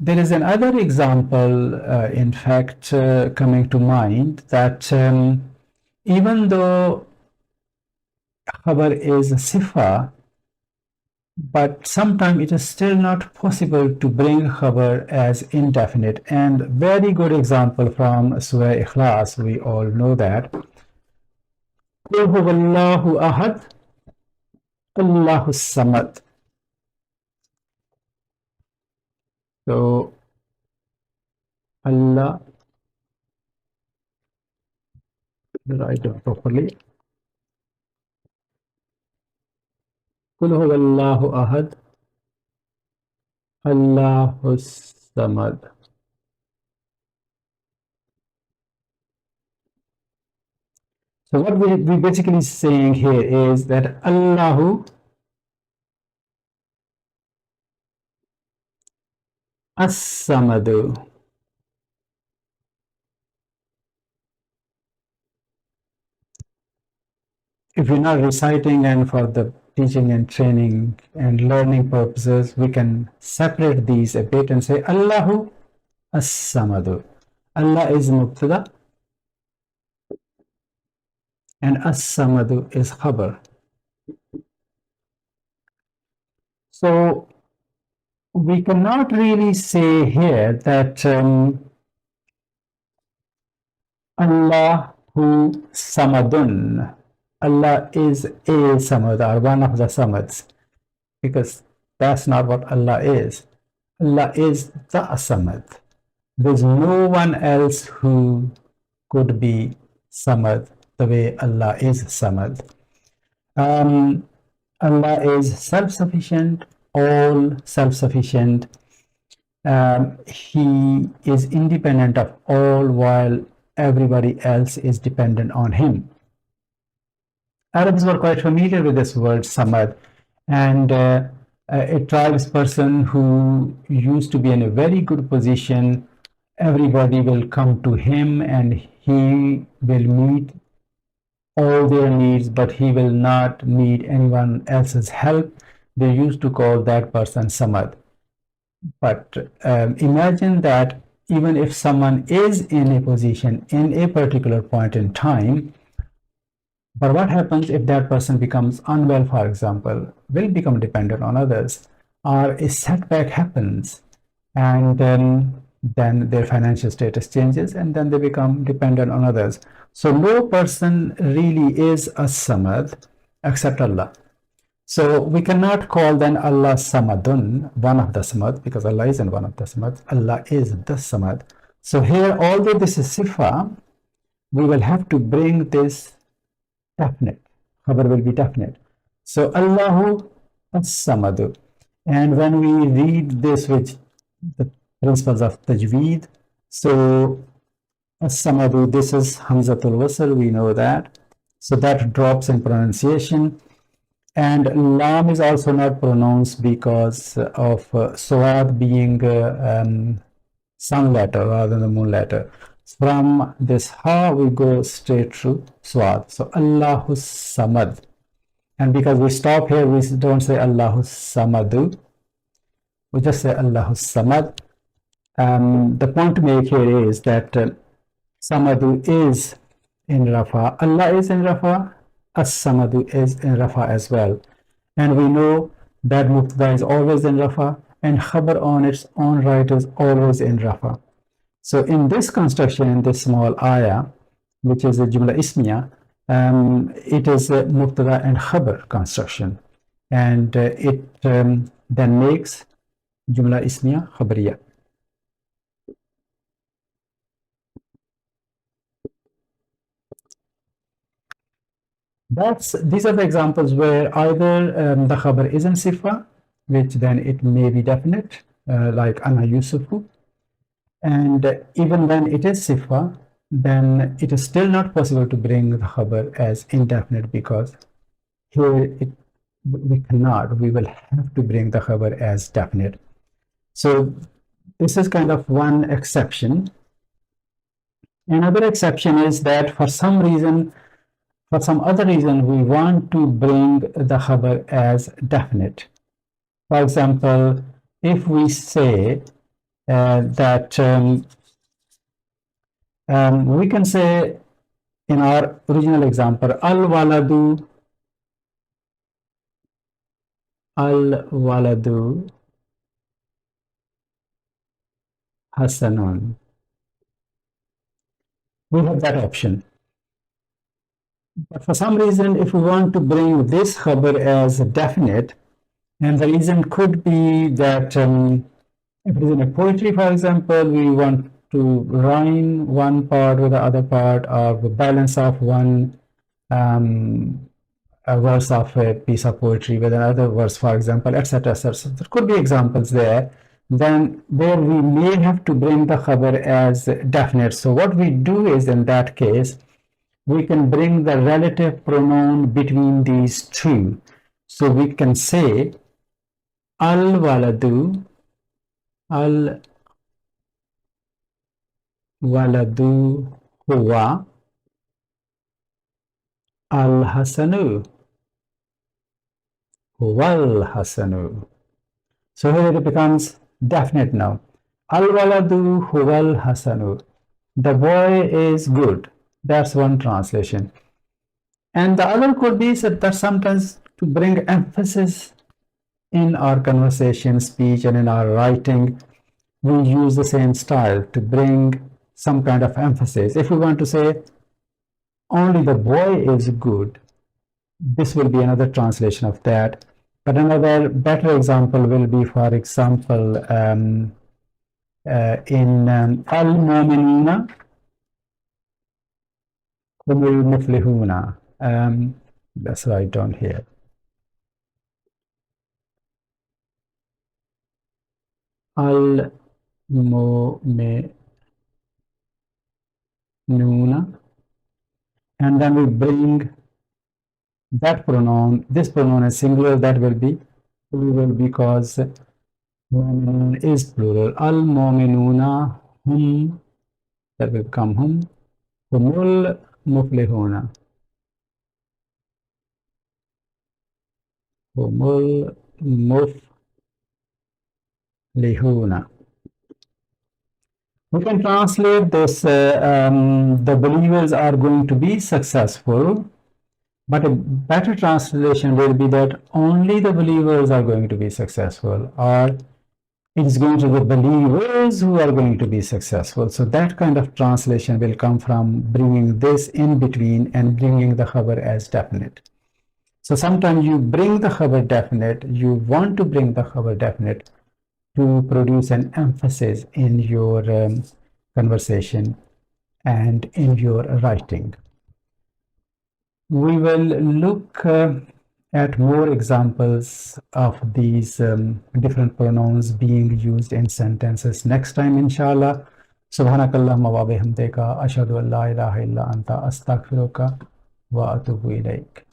There is another example, in fact, coming to mind that even though khabar is a sifa, but sometimes it is still not possible to bring khabar as indefinite. And very good example from Surah Ikhlas, we all know that. Qul huwallahu ahad, Allahu samad. So Allah, write it properly. Qul huwallahu ahad, Allahu samad. So what we basically saying here is that Allahu as-samadu. If we're not reciting and for the teaching and training and learning purposes, we can separate these a bit and say Allahu as-samadu. Allah is mubtada and as-samadu is khabar. So we cannot really say here that Allahu samadun. Allah is a samad or one of the samads, because that's not what Allah is. Allah is the samad. There's no one else who could be samad the way Allah is samad. Allah is self-sufficient, all self-sufficient. He is independent of all while everybody else is dependent on him. Arabs were quite familiar with this word samad, and a tribes person who used to be in a very good position, everybody will come to him and he will meet all their needs, but he will not need anyone else's help. They used to call that person samad. But imagine that even if someone is in a position in a particular point in time, but what happens if that person becomes unwell, for example, will become dependent on others, or a setback happens, and then their financial status changes, and then they become dependent on others. So no person really is a samad except Allah. So we cannot call then Allah samadun, one of the samad, because Allah isn't one of the samad. Allah is the samad. So here, although this is sifa, we will have to bring this definite. Khabar will be definite. So Allahu as-samadu. And when we read this with the principles of tajweed, so as-samadu, this is hamzatul wasl, we know that. So that drops in pronunciation. And lam is also not pronounced because of swad being sun letter rather than the moon letter. From this ha, we go straight to swad. So Allahu samad. And because we stop here, we don't say Allahu samadu. We just say Allahu samad. The point to make here is that samadu is in rafa. Allah is in rafa. As-samadu is in rafa as well. And we know that mubtada is always in rafa, and khabar on its own right is always in rafa. So in this construction, in this small ayah, which is a jumla ismiya, it is a mubtada and khabar construction, and it then makes jumla ismiya khabariya. These are the examples where either the khabar isn't sifa, which then it may be definite, like ana yusufu, and even when it is sifa, then it is still not possible to bring the khabar as indefinite, because here we cannot, we will have to bring the khabar as definite. So this is kind of one exception. Another exception is that for some reason, for some other reason, we want to bring the khabar as definite. For example, if we say that we can say in our original example, al waladu hasanun. We have that option. But for some reason, if we want to bring this khabar as a definite, and the reason could be that if it is in a poetry, for example, we want to rhyme one part with the other part, or the balance of one a verse of a piece of poetry with another verse, for example, etc. etc. So there could be examples there. Then there we may have to bring the khabar as definite. So what we do is, in that case, we can bring the relative pronoun between these two. So we can say al waladu huwa al hasanu huwal hasanu. So here it becomes definite now. Al waladu huwal hasanu. The boy is good. That's one translation. And the other could be that sometimes to bring emphasis in our conversation, speech, and in our writing, we use the same style to bring some kind of emphasis. If we want to say only the boy is good, this will be another translation of that. But another better example will be, for example, in al-mu'minuna humul muflihuna. That's right down here. Al-mu'minuna. And then we bring that pronoun, this pronoun is singular, that will be plural because mu'minun is plural. Al-mu'minuna hum, that will become hum. Humul muflihuna. Humul muflihuna. We can translate this, the believers are going to be successful, but a better translation will be that only the believers are going to be successful, or it is going to be the believers who are going to be successful. So that kind of translation will come from bringing this in between and bringing the khabar as definite. So sometimes you bring the khabar definite, you want to bring the khabar definite to produce an emphasis in your conversation and in your writing. We will look at more examples of these different pronouns being used in sentences next time, inshallah. Subhanakallahumma wa bihamdika ashhadu an la ilaha illa anta astaghfiruka wa atubu ilaik.